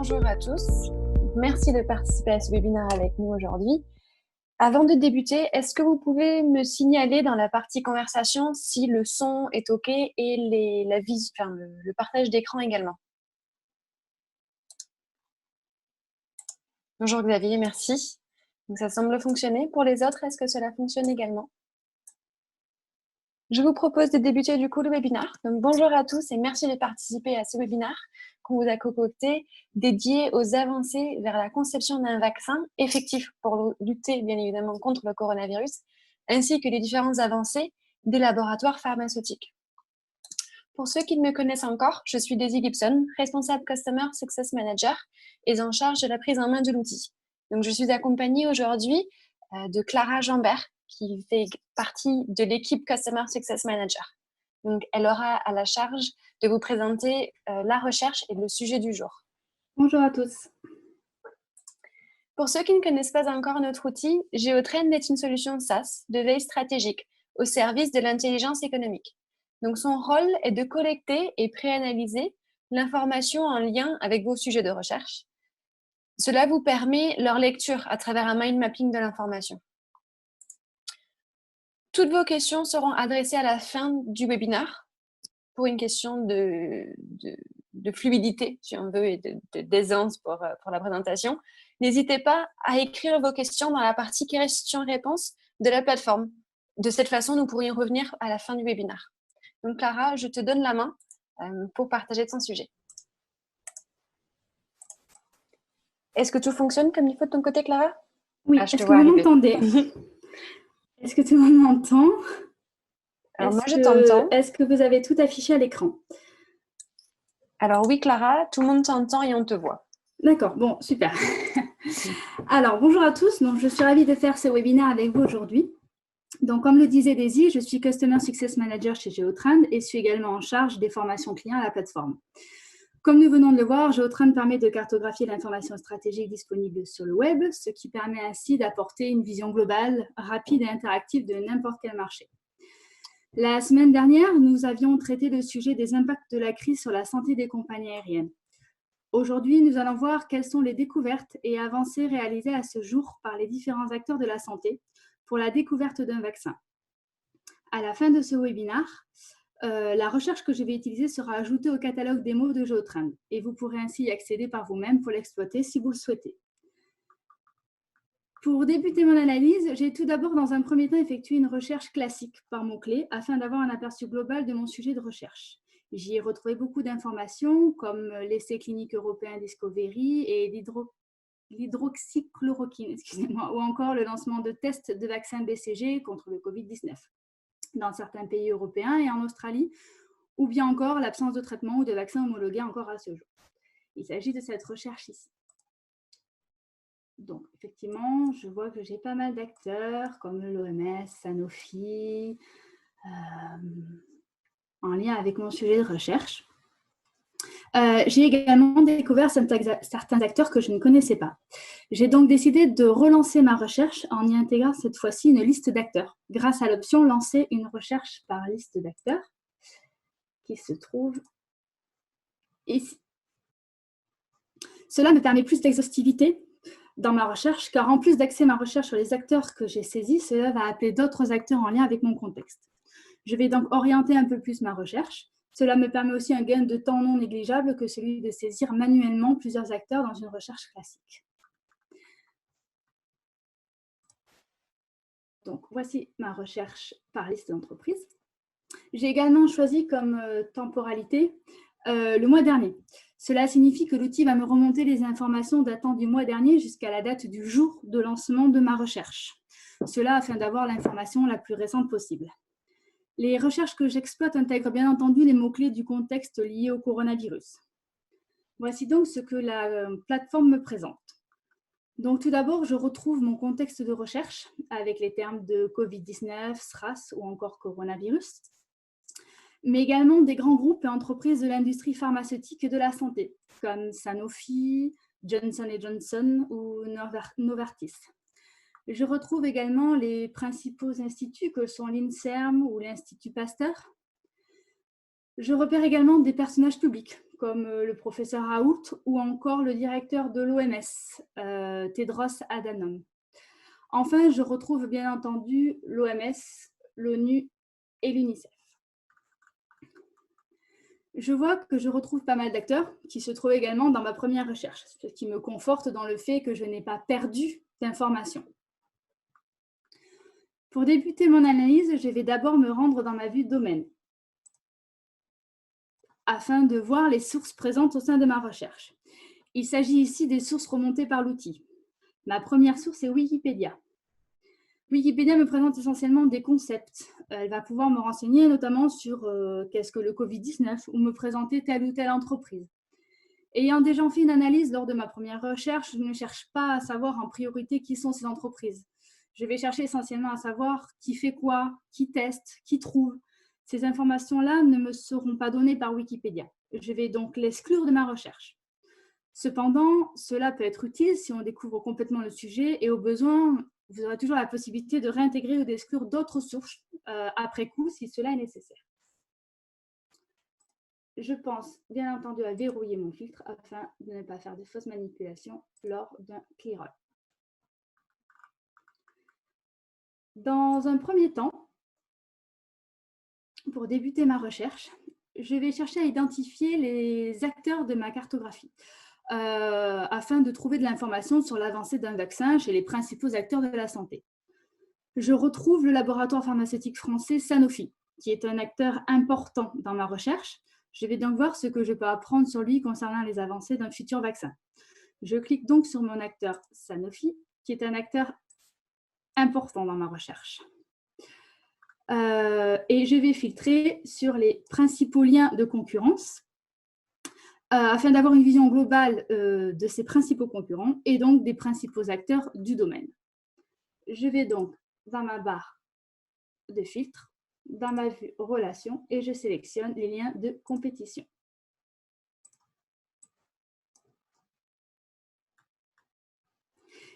Bonjour à tous, merci de participer à ce webinaire avec nous aujourd'hui. Avant de débuter, est-ce que vous pouvez me signaler dans la partie conversation si le son est OK et le partage d'écran également? Bonjour Xavier, merci. Donc ça semble fonctionner. Pour les autres, est-ce que cela fonctionne également? Je vous propose de débuter du coup le webinaire. Donc bonjour à tous et merci de participer à ce webinaire qu'on vous a concocté dédié aux avancées vers la conception d'un vaccin effectif pour lutter bien évidemment contre le coronavirus, ainsi que les différentes avancées des laboratoires pharmaceutiques. Pour ceux qui ne me connaissent encore, je suis Daisy Gibson, responsable Customer Success Manager et en charge de la prise en main de l'outil. Donc je suis accompagnée aujourd'hui de Clara Jambert, qui fait partie de l'équipe Customer Success Manager. Donc, elle aura à la charge de vous présenter la recherche et le sujet du jour. Bonjour à tous. Pour ceux qui ne connaissent pas encore notre outil, GeoTrend est une solution SaaS de veille stratégique au service de l'intelligence économique. Donc, son rôle est de collecter et préanalyser l'information en lien avec vos sujets de recherche. Cela vous permet leur lecture à travers un mind mapping de l'information. Toutes vos questions seront adressées à la fin du webinaire pour une question de fluidité, si on veut, et d'aisance pour la présentation. N'hésitez pas à écrire vos questions dans la partie questions-réponses de la plateforme. De cette façon, nous pourrions revenir à la fin du webinaire. Donc, Clara, je te donne la main pour partager ton sujet. Est-ce que tout fonctionne comme il faut de ton côté, Clara? Oui, est-ce que vous m'entendez? Est-ce que tout le monde m'entend? Alors, moi, je t'entends. Est-ce que vous avez tout affiché à l'écran? Alors oui, Clara, tout le monde t'entend et on te voit. D'accord, bon, super. Alors, bonjour à tous. Donc, je suis ravie de faire ce webinaire avec vous aujourd'hui. Donc, comme le disait Daisy, je suis Customer Success Manager chez GeoTrend et suis également en charge des formations clients à la plateforme. Comme nous venons de le voir, GeoTrend permet de cartographier l'information stratégique disponible sur le web, ce qui permet ainsi d'apporter une vision globale, rapide et interactive de n'importe quel marché. La semaine dernière, nous avions traité le sujet des impacts de la crise sur la santé des compagnies aériennes. Aujourd'hui, nous allons voir quelles sont les découvertes et avancées réalisées à ce jour par les différents acteurs de la santé pour la découverte d'un vaccin. À la fin de ce webinaire, la recherche que je vais utiliser sera ajoutée au catalogue des mots de GeoTrend et vous pourrez ainsi y accéder par vous-même pour l'exploiter si vous le souhaitez. Pour débuter mon analyse, j'ai tout d'abord dans un premier temps effectué une recherche classique par mots-clés afin d'avoir un aperçu global de mon sujet de recherche. J'y ai retrouvé beaucoup d'informations comme l'essai clinique européen Discovery et l'hydroxychloroquine, ou encore le lancement de tests de vaccins BCG contre le Covid-19 dans certains pays européens et en Australie, ou bien encore l'absence de traitement ou de vaccin homologué encore à ce jour. Il s'agit de cette recherche ici. Donc, effectivement, je vois que j'ai pas mal d'acteurs comme l'OMS, Sanofi, en lien avec mon sujet de recherche. J'ai également découvert certains acteurs que je ne connaissais pas. J'ai donc décidé de relancer ma recherche en y intégrant cette fois-ci une liste d'acteurs, grâce à l'option « Lancer une recherche par liste d'acteurs » qui se trouve ici. Cela me permet plus d'exhaustivité dans ma recherche, car en plus d'axer ma recherche sur les acteurs que j'ai saisis, cela va appeler d'autres acteurs en lien avec mon contexte. Je vais donc orienter un peu plus ma recherche. Cela me permet aussi un gain de temps non négligeable que celui de saisir manuellement plusieurs acteurs dans une recherche classique. Donc, voici ma recherche par liste d'entreprises. J'ai également choisi comme temporalité le mois dernier. Cela signifie que l'outil va me remonter les informations datant du mois dernier jusqu'à la date du jour de lancement de ma recherche. Cela afin d'avoir l'information la plus récente possible. Les recherches que j'exploite intègrent bien entendu les mots-clés du contexte lié au coronavirus. Voici donc ce que la plateforme me présente. Donc tout d'abord, je retrouve mon contexte de recherche avec les termes de Covid-19, SRAS ou encore coronavirus, mais également des grands groupes et entreprises de l'industrie pharmaceutique et de la santé, comme Sanofi, Johnson & Johnson ou Novartis. Je retrouve également les principaux instituts que sont l'INSERM ou l'Institut Pasteur, Je repère également des personnages publics, comme le professeur Raoult ou encore le directeur de l'OMS, Tedros Adhanom. Enfin, je retrouve bien entendu l'OMS, l'ONU et l'UNICEF. Je vois que je retrouve pas mal d'acteurs qui se trouvent également dans ma première recherche, ce qui me conforte dans le fait que je n'ai pas perdu d'informations. Pour débuter mon analyse, je vais d'abord me rendre dans ma vue domaine, afin de voir les sources présentes au sein de ma recherche. Il s'agit ici des sources remontées par l'outil. Ma première source est Wikipédia. Wikipédia me présente essentiellement des concepts. Elle va pouvoir me renseigner notamment sur qu'est-ce que le Covid-19 ou me présenter telle ou telle entreprise. Ayant déjà fait une analyse lors de ma première recherche, je ne cherche pas à savoir en priorité qui sont ces entreprises. Je vais chercher essentiellement à savoir qui fait quoi, qui teste, qui trouve. Ces informations-là ne me seront pas données par Wikipédia. Je vais donc l'exclure de ma recherche. Cependant, cela peut être utile si on découvre complètement le sujet et au besoin, vous aurez toujours la possibilité de réintégrer ou d'exclure d'autres sources après coup si cela est nécessaire. Je pense bien entendu à verrouiller mon filtre afin de ne pas faire de fausses manipulations lors d'un clear all. Dans un premier temps, pour débuter ma recherche, je vais chercher à identifier les acteurs de ma cartographie afin de trouver de l'information sur l'avancée d'un vaccin chez les principaux acteurs de la santé. Je retrouve le laboratoire pharmaceutique français Sanofi, qui est un acteur important dans ma recherche. Je vais donc voir ce que je peux apprendre sur lui concernant les avancées d'un futur vaccin. Je clique donc sur mon acteur Sanofi, qui est un acteur important dans ma recherche. Et je vais filtrer sur les principaux liens de concurrence afin d'avoir une vision globale de ces principaux concurrents et donc des principaux acteurs du domaine. Je vais donc dans ma barre de filtre, dans ma vue relations, et je sélectionne les liens de compétition.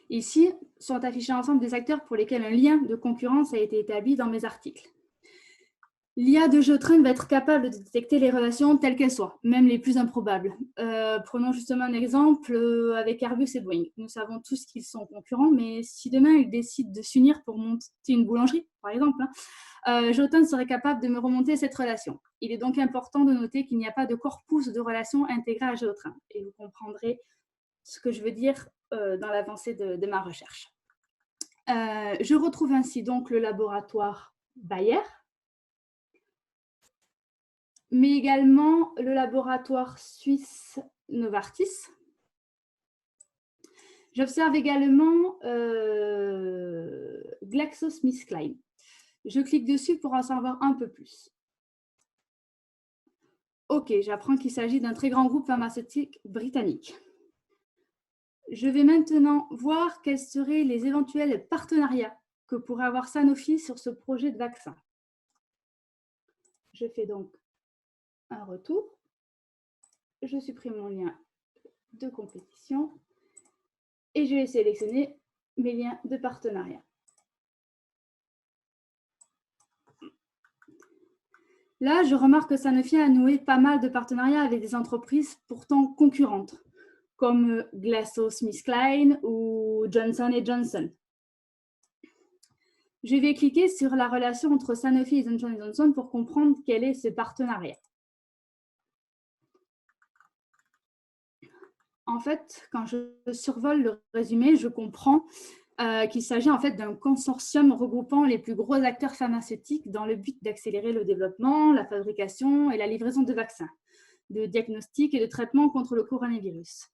Ici sont affichés ensemble des acteurs pour lesquels un lien de concurrence a été établi dans mes articles. L'IA de GeoTrend va être capable de détecter les relations telles qu'elles soient, même les plus improbables. Prenons justement un exemple avec Airbus et Boeing. Nous savons tous qu'ils sont concurrents, mais si demain ils décident de s'unir pour monter une boulangerie, par exemple, GeoTrend serait capable de me remonter cette relation. Il est donc important de noter qu'il n'y a pas de corpus de relations intégré à GeoTrend. Et vous comprendrez ce que je veux dire dans l'avancée de ma recherche. Je retrouve ainsi donc le laboratoire Bayer, mais également le laboratoire suisse Novartis. J'observe également GlaxoSmithKline. Je clique dessus pour en savoir un peu plus. Ok, j'apprends qu'il s'agit d'un très grand groupe pharmaceutique britannique. Je vais maintenant voir quels seraient les éventuels partenariats que pourrait avoir Sanofi sur ce projet de vaccin. Je fais donc un retour. Je supprime mon lien de compétition et je vais sélectionner mes liens de partenariat. Là, je remarque que Sanofi a noué pas mal de partenariats avec des entreprises pourtant concurrentes, comme GlaxoSmithKline ou Johnson & Johnson. Je vais cliquer sur la relation entre Sanofi et Johnson & Johnson pour comprendre quel est ce partenariat. En fait, quand je survole le résumé, je comprends qu'il s'agit en fait d'un consortium regroupant les plus gros acteurs pharmaceutiques dans le but d'accélérer le développement, la fabrication et la livraison de vaccins, de diagnostics et de traitements contre le coronavirus.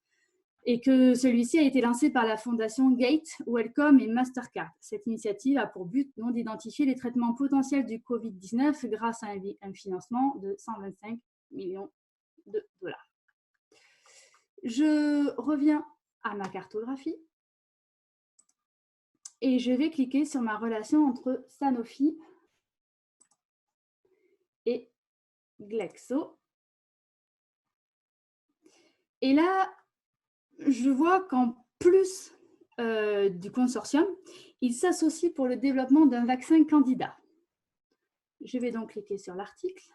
Et que celui-ci a été lancé par la fondation Gates, Wellcome et Mastercard. Cette initiative a pour but d'identifier les traitements potentiels du Covid-19 grâce à un financement de 125 millions de dollars. Je reviens à ma cartographie et je vais cliquer sur ma relation entre Sanofi et Glaxo. Et là, je vois qu'en plus du consortium, ils s'associent pour le développement d'un vaccin candidat. Je vais donc cliquer sur l'article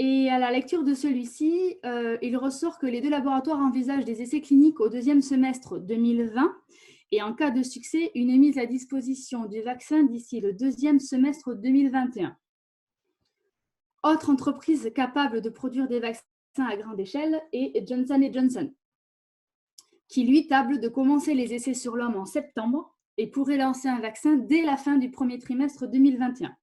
Et à la lecture de celui-ci, il ressort que les deux laboratoires envisagent des essais cliniques au deuxième semestre 2020 et en cas de succès, une mise à disposition du vaccin d'ici le deuxième semestre 2021. Autre entreprise capable de produire des vaccins à grande échelle est Johnson & Johnson, qui lui table de commencer les essais sur l'homme en septembre et pourrait lancer un vaccin dès la fin du premier trimestre 2021.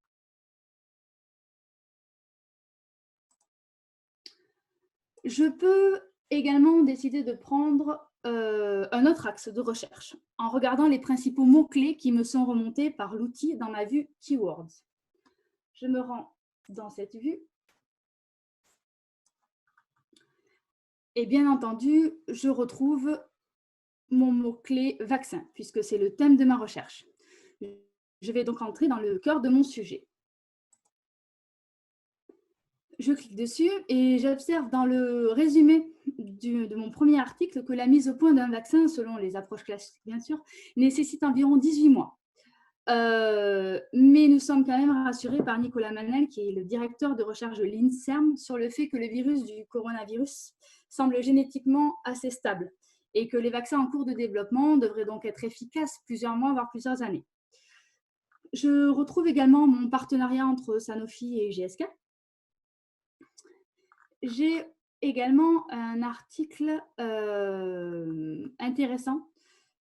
Je peux également décider de prendre un autre axe de recherche en regardant les principaux mots-clés qui me sont remontés par l'outil dans ma vue Keywords. Je me rends dans cette vue. Et bien entendu, je retrouve mon mot-clé vaccin, puisque c'est le thème de ma recherche. Je vais donc entrer dans le cœur de mon sujet. Je clique dessus et j'observe dans le résumé de mon premier article que la mise au point d'un vaccin, selon les approches classiques bien sûr, nécessite environ 18 mois. Mais nous sommes quand même rassurés par Nicolas Manel, qui est le directeur de recherche de l'INSERM, sur le fait que le virus du coronavirus semble génétiquement assez stable et que les vaccins en cours de développement devraient donc être efficaces plusieurs mois, voire plusieurs années. Je retrouve également mon partenariat entre Sanofi et GSK. J'ai également un article intéressant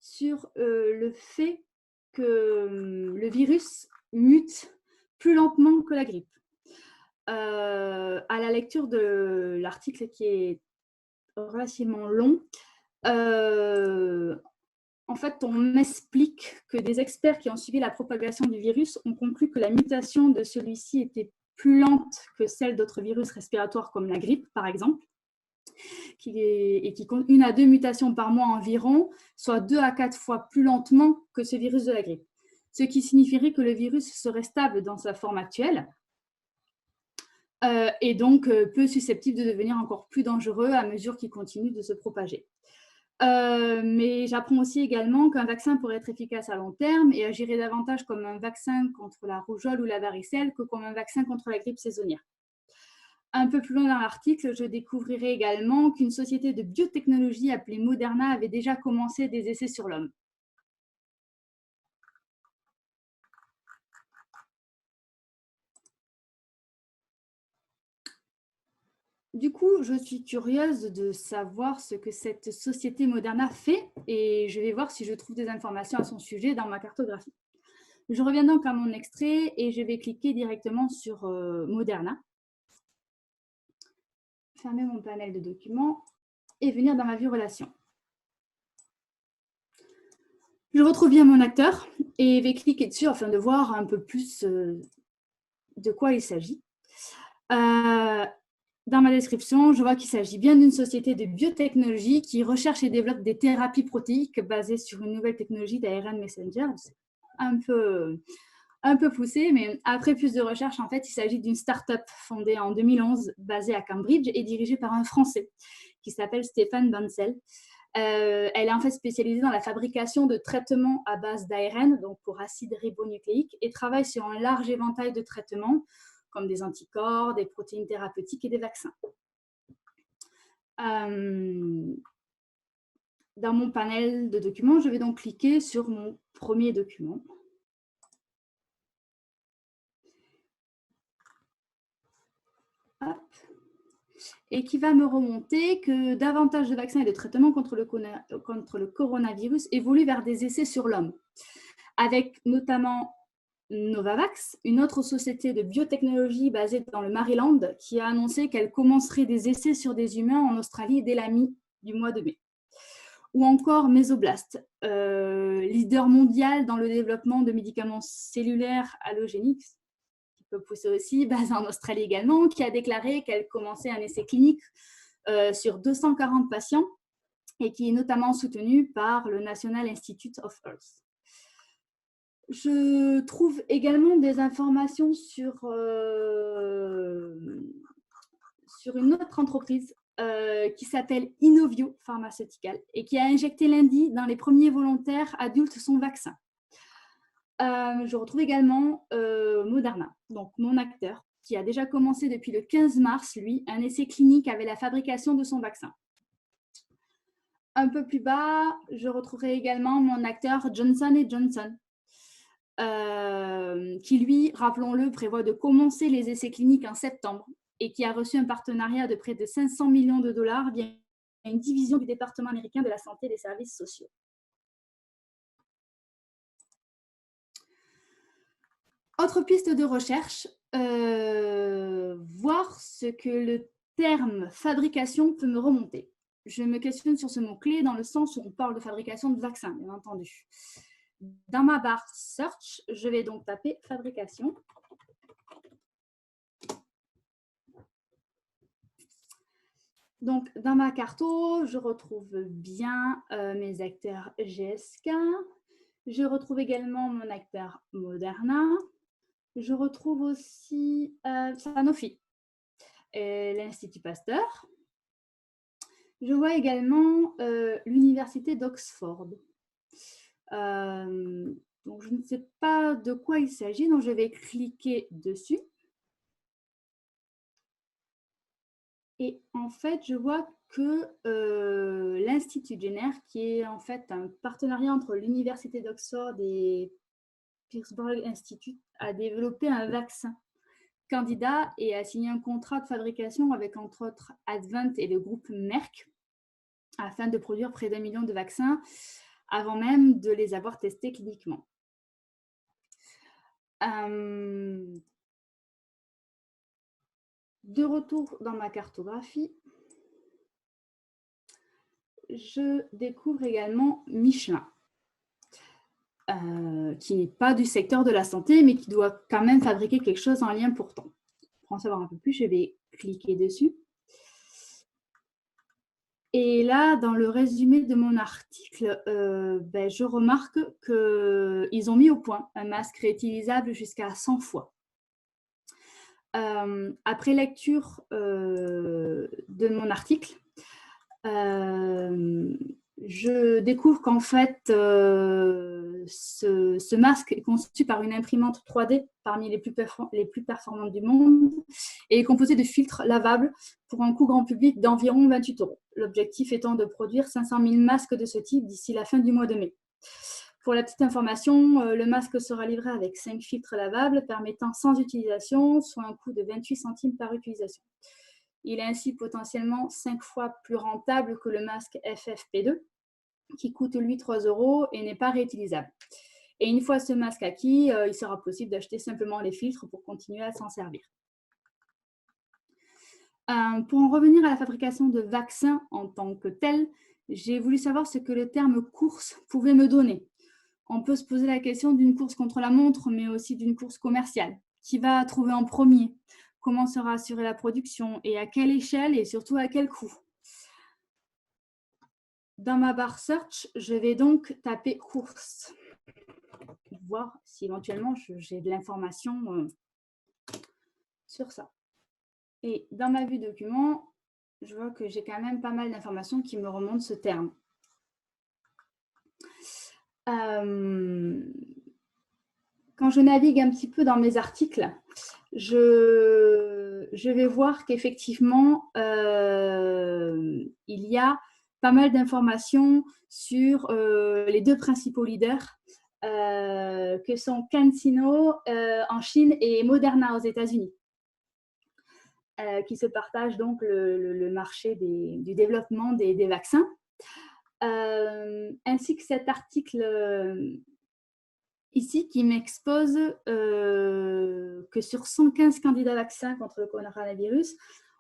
sur le fait que le virus mute plus lentement que la grippe. À la lecture de l'article qui est relativement long, en fait, on m'explique que des experts qui ont suivi la propagation du virus ont conclu que la mutation de celui-ci était plus lente que celle d'autres virus respiratoires comme la grippe, par exemple, et qui compte 1 à 2 mutations par mois environ, soit 2 à 4 fois plus lentement que ce virus de la grippe. Ce qui signifierait que le virus serait stable dans sa forme actuelle et donc peu susceptible de devenir encore plus dangereux à mesure qu'il continue de se propager. Mais j'apprends aussi également qu'un vaccin pourrait être efficace à long terme et agirait davantage comme un vaccin contre la rougeole ou la varicelle que comme un vaccin contre la grippe saisonnière. Un peu plus loin dans l'article, je découvrirai également qu'une société de biotechnologie appelée Moderna avait déjà commencé des essais sur l'homme. Du coup, je suis curieuse de savoir ce que cette société Moderna fait et je vais voir si je trouve des informations à son sujet dans ma cartographie. Je reviens donc à mon extrait et je vais cliquer directement sur Moderna, fermer mon panel de documents et venir dans ma vue relations. Je retrouve bien mon acteur et vais cliquer dessus afin de voir un peu plus de quoi il s'agit. Dans ma description, je vois qu'il s'agit bien d'une société de biotechnologie qui recherche et développe des thérapies protéiques basées sur une nouvelle technologie d'ARN messenger. C'est un peu poussé, mais après plus de recherches, en fait, il s'agit d'une start-up fondée en 2011, basée à Cambridge et dirigée par un Français qui s'appelle Stéphane Bancel. Elle est en fait spécialisée dans la fabrication de traitements à base d'ARN, donc pour acide ribonucléique, et travaille sur un large éventail de traitements, comme des anticorps, des protéines thérapeutiques et des vaccins. Dans mon panel de documents, je vais donc cliquer sur mon premier document. Hop. Et qui va me remonter que davantage de vaccins et de traitements contre le coronavirus évoluent vers des essais sur l'homme, avec notamment Novavax, une autre société de biotechnologie basée dans le Maryland, qui a annoncé qu'elle commencerait des essais sur des humains en Australie dès la mi du mois de mai. Ou encore Mesoblast, leader mondial dans le développement de médicaments cellulaires allogéniques, qui peut pousser aussi, basé en Australie également, qui a déclaré qu'elle commençait un essai clinique sur 240 patients et qui est notamment soutenu par le National Institute of Health. Je trouve également des informations sur une autre entreprise qui s'appelle Inovio Pharmaceutical et qui a injecté lundi dans les premiers volontaires adultes son vaccin. Je retrouve également Moderna, donc mon acteur, qui a déjà commencé depuis le 15 mars, lui, un essai clinique avec la fabrication de son vaccin. Un peu plus bas, je retrouverai également mon acteur Johnson & Johnson, qui, lui, rappelons-le, prévoit de commencer les essais cliniques en septembre et qui a reçu un partenariat de près de 500 millions de dollars via une division du département américain de la santé et des services sociaux. Autre piste de recherche, voir ce que le terme fabrication peut me remonter. Je me questionne sur ce mot-clé dans le sens où on parle de fabrication de vaccins, bien entendu. Dans ma barre search, je vais donc taper fabrication. Donc, dans ma carto, je retrouve bien mes acteurs GSK. Je retrouve également mon acteur Moderna. Je retrouve aussi Sanofi et l'Institut Pasteur. Je vois également l'Université d'Oxford. Donc, je ne sais pas de quoi il s'agit, donc je vais cliquer dessus. Et en fait, je vois que l'Institut Jenner, qui est en fait un partenariat entre l'Université d'Oxford et Pittsburgh Institute, a développé un vaccin candidat et a signé un contrat de fabrication avec, entre autres, Advent et le groupe Merck afin de produire près d'1 million de vaccins avant même de les avoir testés cliniquement. De retour dans ma cartographie, je découvre également Michelin, qui n'est pas du secteur de la santé, mais qui doit quand même fabriquer quelque chose en lien pourtant. Pour en savoir un peu plus, je vais cliquer dessus. Et là, dans le résumé de mon article, je remarque qu'ils ont mis au point un masque réutilisable jusqu'à 100 fois. Après lecture de mon article, je découvre qu'en fait, ce masque est conçu par une imprimante 3D parmi les plus performantes du monde et est composé de filtres lavables pour un coût grand public d'environ 28 €. L'objectif étant de produire 500 000 masques de ce type d'ici la fin du mois de mai. Pour la petite information, le masque sera livré avec 5 filtres lavables permettant sans utilisation, soit un coût de 28 centimes par utilisation. Il est ainsi potentiellement 5 fois plus rentable que le masque FFP2, qui coûte lui 3 € et n'est pas réutilisable. Et une fois ce masque acquis, il sera possible d'acheter simplement les filtres pour continuer à s'en servir. Pour en revenir à la fabrication de vaccins en tant que tel, j'ai voulu savoir ce que le terme course pouvait me donner. On peut se poser la question d'une course contre la montre, mais aussi d'une course commerciale. Qui va trouver en premier? Comment sera assurée la production et à quelle échelle et surtout à quel coût? Dans ma barre search, je vais donc taper course pour voir si éventuellement j'ai de l'information sur ça. Et dans ma vue document, je vois que j'ai quand même pas mal d'informations qui me remontent ce terme. Quand je navigue un petit peu dans mes articles, je vais voir qu'effectivement, il y a pas mal d'informations sur les deux principaux leaders que sont CanSino en Chine et Moderna aux États-Unis, qui se partagent donc le marché du développement des vaccins. Ainsi que cet article ici qui m'expose que sur 115 candidats vaccins contre le coronavirus,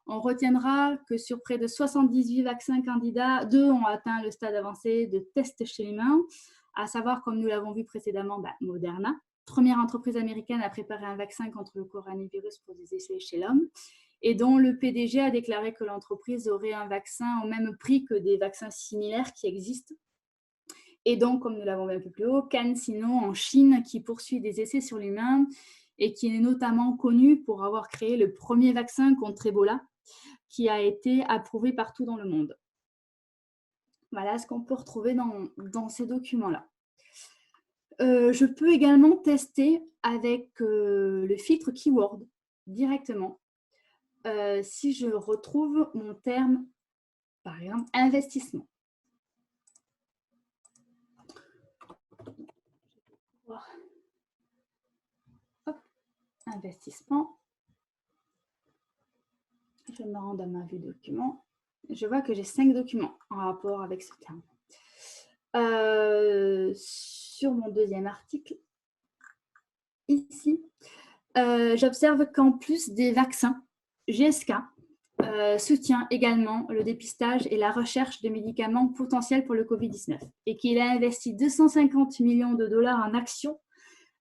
on retiendra que sur près de 78 vaccins candidats, 2 ont atteint le stade avancé de test chez l'humain, à savoir, comme nous l'avons vu précédemment, Moderna, première entreprise américaine à préparer un vaccin contre le coronavirus pour des essais chez l'homme, et dont le PDG a déclaré que l'entreprise aurait un vaccin au même prix que des vaccins similaires qui existent. Et donc, comme nous l'avons vu un peu plus haut, CanSino en Chine, qui poursuit des essais sur l'humain et qui est notamment connu pour avoir créé le premier vaccin contre Ebola, qui a été approuvé partout dans le monde. Voilà ce qu'on peut retrouver dans ces documents-là. Je peux également tester avec le filtre Keyword. directement si je retrouve mon terme, par exemple, investissement. Hop, investissement. Je me rends dans ma vue document. Je vois que j'ai 5 documents en rapport avec ce terme. Sur mon deuxième article, ici, j'observe qu'en plus des vaccins, GSK soutient également le dépistage et la recherche de médicaments potentiels pour le Covid-19 et qu'il a investi 250 millions de dollars en actions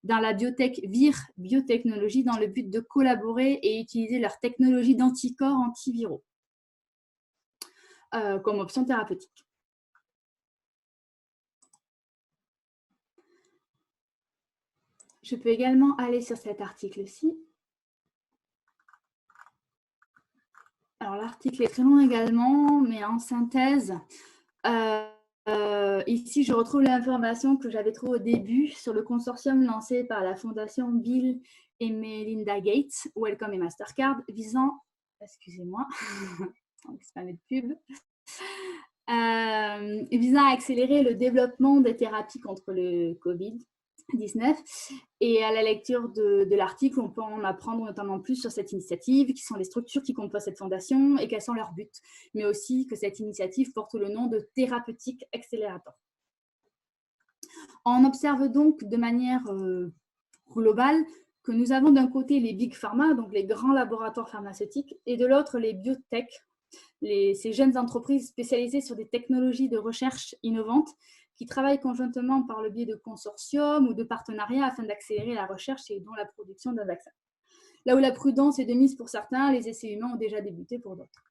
dans la biotech Vir Biotechnologie dans le but de collaborer et utiliser leur technologie d'anticorps antiviraux comme option thérapeutique. Je peux également aller sur cet article-ci. Alors, l'article est très long également, mais en synthèse, ici, je retrouve l'information que j'avais trouvée au début sur le consortium lancé par la fondation Bill et Melinda Gates, Wellcome et Mastercard, visant, excusez-moi, c'est pas mettre pub, visant à accélérer le développement des thérapies contre le Covid-19. Et à la lecture de l'article, on peut en apprendre notamment plus sur cette initiative, qui sont les structures qui composent cette fondation et quels sont leurs buts, mais aussi que cette initiative porte le nom de Thérapeutique Accelerator. On observe donc de manière globale que nous avons d'un côté les big pharma, donc les grands laboratoires pharmaceutiques, et de l'autre les biotech, ces jeunes entreprises spécialisées sur des technologies de recherche innovantes qui travaillent conjointement par le biais de consortiums ou de partenariats afin d'accélérer la recherche et donc la production d'un vaccin. Là où la prudence est de mise pour certains, les essais humains ont déjà débuté pour d'autres.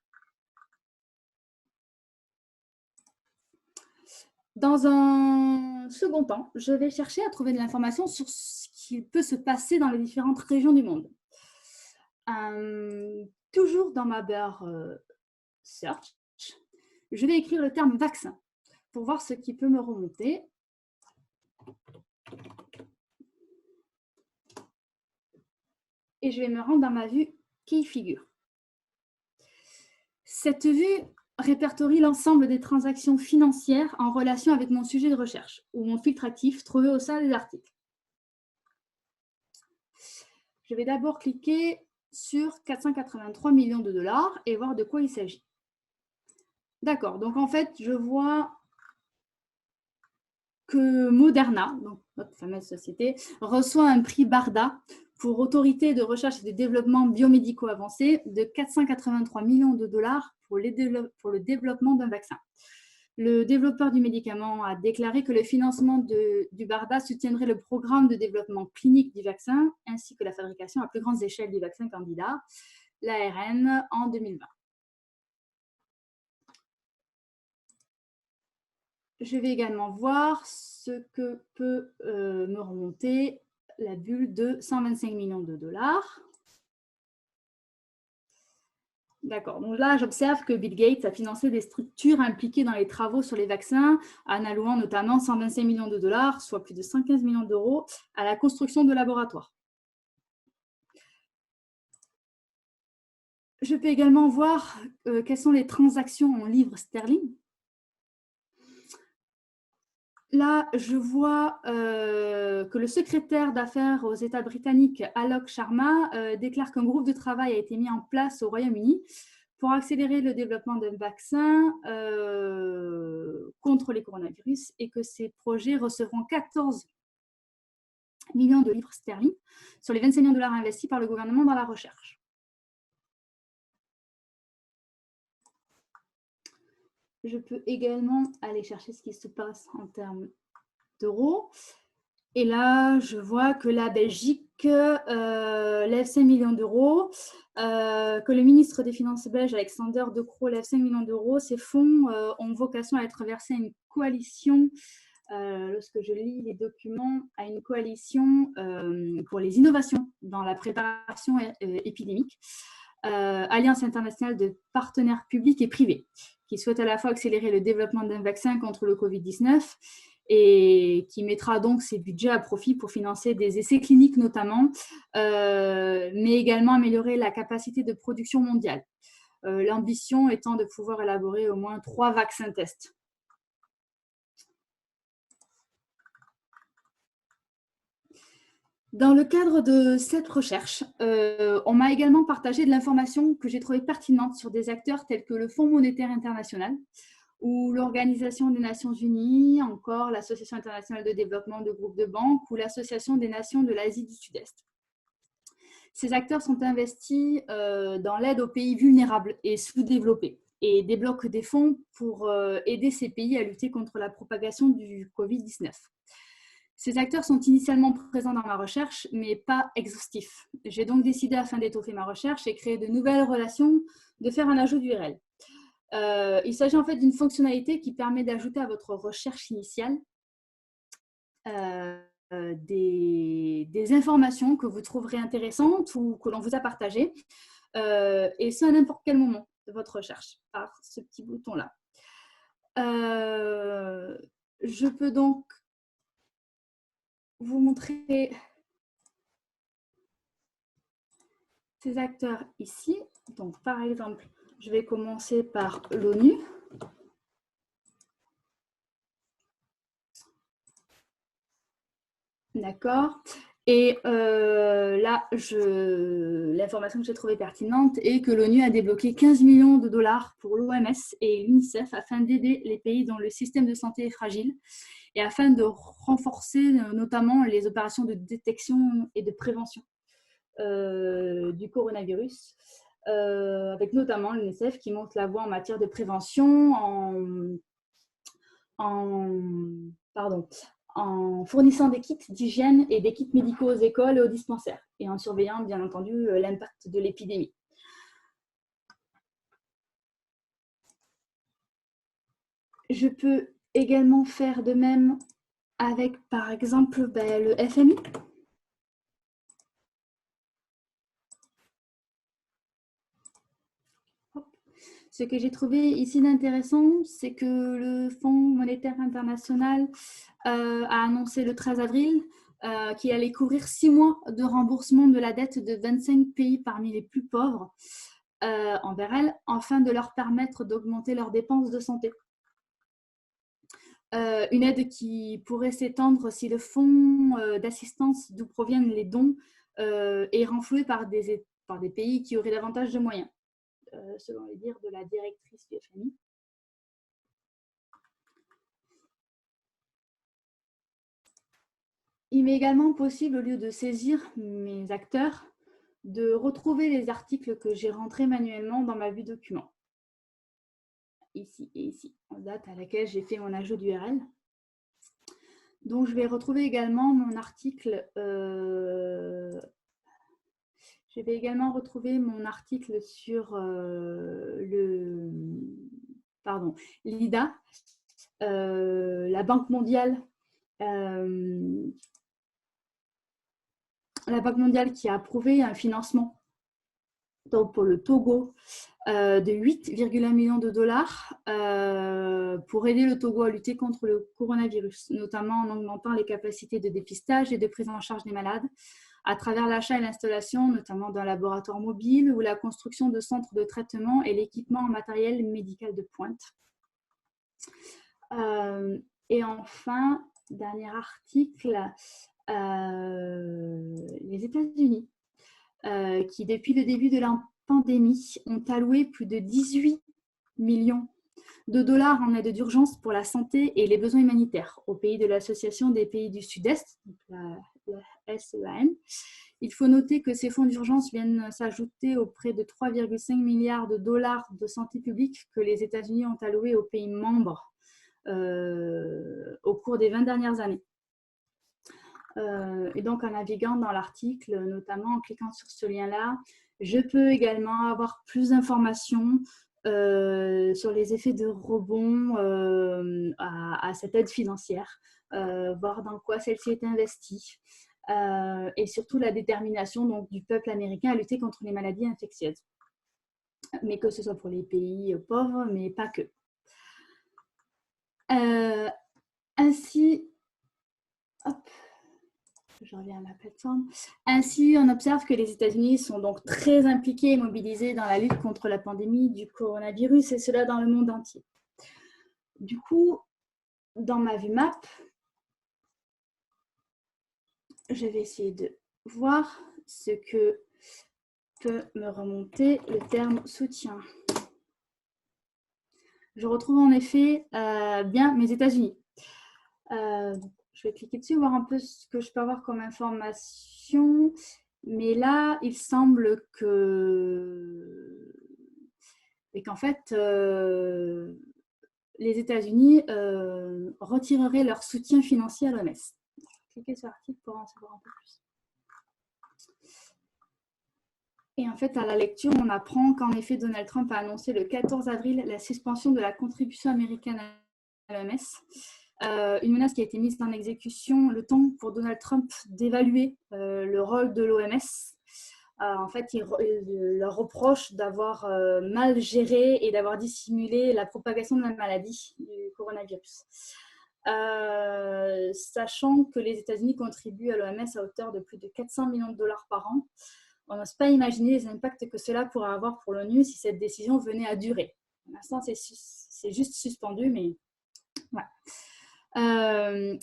Dans un second temps, je vais chercher à trouver de l'information sur ce qui peut se passer dans les différentes régions du monde. Toujours dans ma barre Search, je vais écrire le terme vaccin pour voir ce qui peut me remonter. Et je vais me rendre dans ma vue Key Figure. Cette vue répertorie l'ensemble des transactions financières en relation avec mon sujet de recherche ou mon filtre actif trouvé au sein des articles. Je vais d'abord cliquer sur 483 millions de dollars et voir de quoi il s'agit. D'accord, donc en fait, je vois que Moderna, donc notre fameuse société, reçoit un prix BARDA pour Autorité de recherche et de développement biomédicaux avancés de 483 millions de dollars pour le développement d'un vaccin. Le développeur du médicament a déclaré que le financement du BARDA soutiendrait le programme de développement clinique du vaccin ainsi que la fabrication à plus grande échelle du vaccin candidat, l'ARN, en 2020. Je vais également voir ce que peut me remonter la bulle de 125 millions de dollars. D'accord, donc là, j'observe que Bill Gates a financé des structures impliquées dans les travaux sur les vaccins, en allouant notamment 125 millions de dollars, soit plus de 115 millions d'euros, à la construction de laboratoires. Je peux également voir quelles sont les transactions en livres sterling. Là, je vois que le secrétaire d'affaires aux États britanniques, Alok Sharma, déclare qu'un groupe de travail a été mis en place au Royaume-Uni pour accélérer le développement d'un vaccin contre les coronavirus et que ces projets recevront 14 millions de livres sterling sur les 25 millions de dollars investis par le gouvernement dans la recherche. Je peux également aller chercher ce qui se passe en termes d'euros. Et là, je vois que la Belgique lève 5 millions d'euros, que le ministre des Finances belge, Alexander De Croo, lève 5 millions d'euros. Ces fonds ont vocation à être versés à une coalition, lorsque je lis les documents, à une coalition pour les innovations dans la préparation épidémique, Alliance internationale de partenaires publics et privés, qui souhaite à la fois accélérer le développement d'un vaccin contre le Covid-19 et qui mettra donc ses budgets à profit pour financer des essais cliniques notamment, mais également améliorer la capacité de production mondiale. L'ambition étant de pouvoir élaborer au moins 3 vaccins tests. Dans le cadre de cette recherche, on m'a également partagé de l'information que j'ai trouvée pertinente sur des acteurs tels que le Fonds monétaire international ou l'Organisation des Nations Unies, encore l'Association internationale de développement de groupes de banques ou l'Association des nations de l'Asie du Sud-Est. Ces acteurs sont investis dans l'aide aux pays vulnérables et sous-développés et débloquent des fonds pour aider ces pays à lutter contre la propagation du Covid-19. Ces acteurs sont initialement présents dans ma recherche, mais pas exhaustifs. J'ai donc décidé, afin d'étoffer ma recherche et créer de nouvelles relations, de faire un ajout d'URL. Il s'agit en fait d'une fonctionnalité qui permet d'ajouter à votre recherche initiale des informations que vous trouverez intéressantes ou que l'on vous a partagées, et ce à n'importe quel moment de votre recherche, par ce petit bouton-là. Je peux donc vous montrer ces acteurs ici. Donc, par exemple, je vais commencer par l'ONU. D'accord. Et là, l'information que j'ai trouvée pertinente est que l'ONU a débloqué 15 millions de dollars pour l'OMS et l'UNICEF afin d'aider les pays dont le système de santé est fragile et afin de renforcer notamment les opérations de détection et de prévention du coronavirus, avec notamment l'UNICEF qui montre la voie en matière de prévention en fournissant des kits d'hygiène et des kits médicaux aux écoles et aux dispensaires, et en surveillant bien entendu l'impact de l'épidémie. Je peux également faire de même avec, par exemple, le FMI. Ce que j'ai trouvé ici d'intéressant, c'est que le Fonds monétaire international a annoncé le 13 avril qu'il allait couvrir 6 mois de remboursement de la dette de 25 pays parmi les plus pauvres envers elles, afin de leur permettre d'augmenter leurs dépenses de santé. Une aide qui pourrait s'étendre si le fonds d'assistance d'où proviennent les dons est renfloué par des pays qui auraient davantage de moyens, selon les dires de la directrice du FMI. Il m'est également possible, au lieu de saisir mes acteurs, de retrouver les articles que j'ai rentrés manuellement dans ma vue document. Ici et ici, en date à laquelle j'ai fait mon ajout d'URL. Donc, je vais retrouver également mon article. Je vais également retrouver mon article sur l'IDA, la Banque mondiale. La Banque mondiale qui a approuvé un financement donc pour le Togo de 8,1 millions de dollars pour aider le Togo à lutter contre le coronavirus, notamment en augmentant les capacités de dépistage et de prise en charge des malades à travers l'achat et l'installation, notamment d'un laboratoire mobile ou la construction de centres de traitement et l'équipement en matériel médical de pointe. Et enfin, dernier article, les États-Unis, qui depuis le début de la pandémie ont alloué plus de 18 millions de dollars en aide d'urgence pour la santé et les besoins humanitaires aux pays de l'Association des pays du Sud-Est, la SEAN. Il faut noter que ces fonds d'urgence viennent s'ajouter aux près de 3,5 milliards de dollars de santé publique que les États-Unis ont alloués aux pays membres au cours des 20 dernières années. Et donc, en naviguant dans l'article, notamment en cliquant sur ce lien-là, je peux également avoir plus d'informations sur les effets de rebond à cette aide financière, voir dans quoi celle-ci est investie, et surtout la détermination donc, du peuple américain à lutter contre les maladies infectieuses. Mais que ce soit pour les pays pauvres, mais pas que. Ainsi, hop, je reviens à la plateforme. Ainsi, on observe que les États-Unis sont donc très impliqués et mobilisés dans la lutte contre la pandémie du coronavirus, et cela dans le monde entier. Du coup, dans ma vue map, je vais essayer de voir ce que peut me remonter le terme soutien. Je retrouve en effet bien mes États-Unis. Je vais cliquer dessus, voir un peu ce que je peux avoir comme information. Mais là, il semble qu'en fait, les États-Unis retireraient leur soutien financier à l'OMS. Cliquez sur l'article pour en savoir un peu plus. Et en fait, à la lecture, on apprend qu'en effet, Donald Trump a annoncé le 14 avril la suspension de la contribution américaine à l'OMS. Une menace qui a été mise en exécution le temps pour Donald Trump d'évaluer le rôle de l'OMS. En fait, il leur reproche d'avoir mal géré et d'avoir dissimulé la propagation de la maladie du coronavirus. Sachant que les États-Unis contribuent à l'OMS à hauteur de plus de 400 millions de dollars par an, on n'ose pas imaginer les impacts que cela pourrait avoir pour l'ONU si cette décision venait à durer. Pour l'instant, c'est juste suspendu, mais voilà.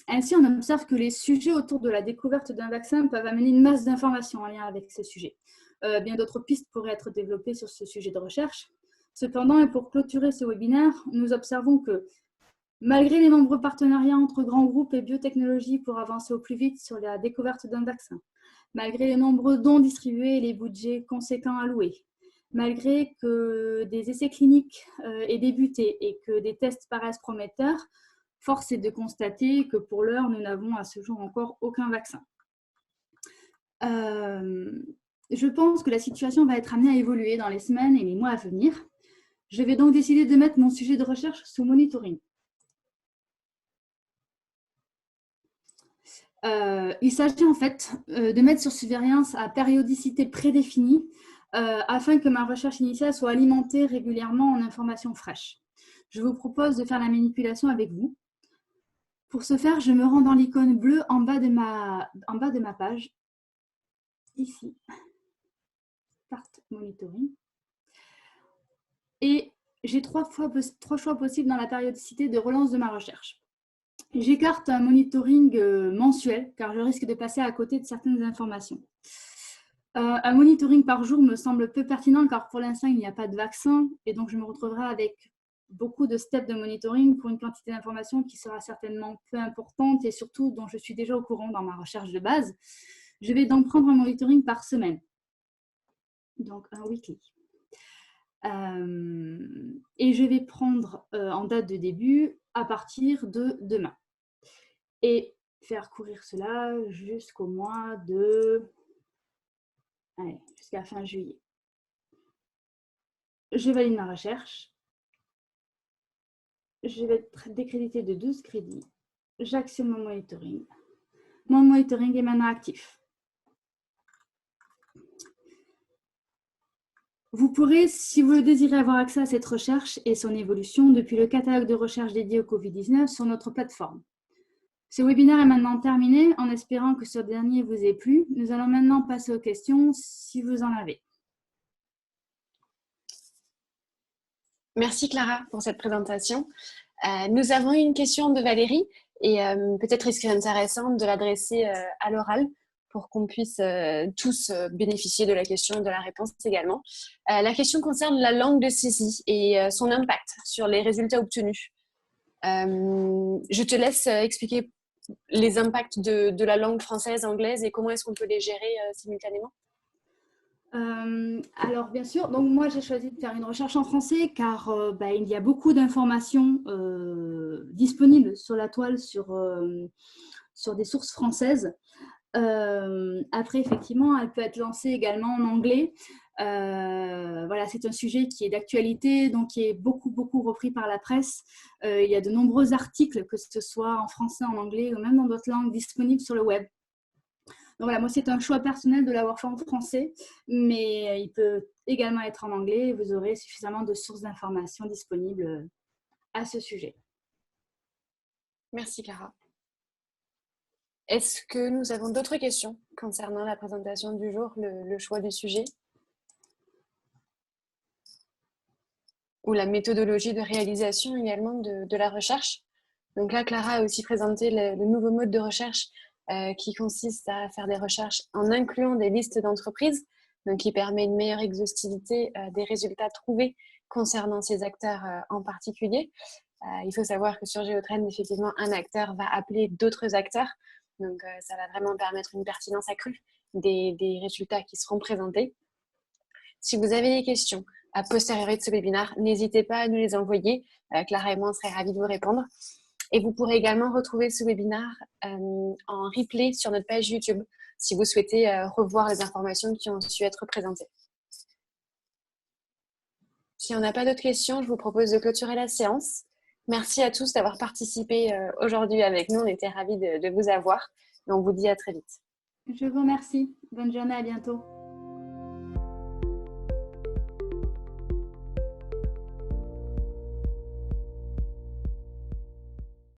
Ainsi, on observe que les sujets autour de la découverte d'un vaccin peuvent amener une masse d'informations en lien avec ce sujet. Bien d'autres pistes pourraient être développées sur ce sujet de recherche. Cependant, et pour clôturer ce webinaire, nous observons que malgré les nombreux partenariats entre grands groupes et biotechnologies pour avancer au plus vite sur la découverte d'un vaccin, malgré les nombreux dons distribués et les budgets conséquents alloués, malgré que des essais cliniques aient débuté et que des tests paraissent prometteurs, force est de constater que pour l'heure, nous n'avons à ce jour encore aucun vaccin. Je pense que la situation va être amenée à évoluer dans les semaines et les mois à venir. Je vais donc décider de mettre mon sujet de recherche sous monitoring. Il s'agit en fait de mettre sur surveillance à périodicité prédéfinie afin que ma recherche initiale soit alimentée régulièrement en informations fraîches. Je vous propose de faire la manipulation avec vous. Pour ce faire, je me rends dans l'icône bleue en bas de ma page, ici, Start Monitoring. Et j'ai trois choix possibles dans la périodicité de relance de ma recherche. J'écarte un monitoring mensuel car je risque de passer à côté de certaines informations. Un monitoring par jour me semble peu pertinent car pour l'instant il n'y a pas de vaccin et donc je me retrouverai avec beaucoup de steps de monitoring pour une quantité d'informations qui sera certainement peu importante et surtout dont je suis déjà au courant dans ma recherche de base. Je vais donc prendre un monitoring par semaine, donc un weekly. Et je vais prendre en date de début à partir de demain. Et faire courir cela jusqu'au mois de... Allez, jusqu'à fin juillet. Je valide ma recherche. Je vais être décrédité de 12 crédits. J'actionne mon monitoring. Mon monitoring est maintenant actif. Vous pourrez, si vous le désirez, avoir accès à cette recherche et son évolution depuis le catalogue de recherche dédié au Covid-19 sur notre plateforme. Ce webinaire est maintenant terminé, en espérant que ce dernier vous ait plu. Nous allons maintenant passer aux questions, si vous en avez. Merci Clara pour cette présentation. Nous avons une question de Valérie et peut-être est-ce que c'est intéressant de l'adresser à l'oral pour qu'on puisse tous bénéficier de la question et de la réponse également. La question concerne la langue de saisie et son impact sur les résultats obtenus. Je te laisse expliquer les impacts de la langue française, anglaise et comment est-ce qu'on peut les gérer simultanément. Alors bien sûr, donc moi j'ai choisi de faire une recherche en français car il y a beaucoup d'informations disponibles sur la toile sur des sources françaises. Après effectivement, elle peut être lancée également en anglais. Voilà, c'est un sujet qui est d'actualité, donc qui est beaucoup repris par la presse. Il y a de nombreux articles, que ce soit en français, en anglais ou même dans d'autres langues, disponibles sur le web. Donc voilà, moi c'est un choix personnel de l'avoir fait en français, mais il peut également être en anglais et vous aurez suffisamment de sources d'informations disponibles à ce sujet. Merci Clara. Est-ce que nous avons d'autres questions concernant la présentation du jour, le choix du sujet ou la méthodologie de réalisation également de la recherche? Donc là, Clara a aussi présenté le nouveau mode de recherche qui consiste à faire des recherches en incluant des listes d'entreprises, donc qui permet une meilleure exhaustivité des résultats trouvés concernant ces acteurs en particulier. Il faut savoir que sur Géotrend, effectivement, un acteur va appeler d'autres acteurs. Donc, ça va vraiment permettre une pertinence accrue des résultats qui seront présentés. Si vous avez des questions a posteriori de ce webinaire, n'hésitez pas à nous les envoyer. Clara et moi, on serait ravis de vous répondre. Et vous pourrez également retrouver ce webinaire en replay sur notre page YouTube si vous souhaitez revoir les informations qui ont su être présentées. Si on n'a pas d'autres questions, je vous propose de clôturer la séance. Merci à tous d'avoir participé aujourd'hui avec nous. On était ravis de vous avoir. Et on vous dit à très vite. Je vous remercie. Bonne journée, à bientôt.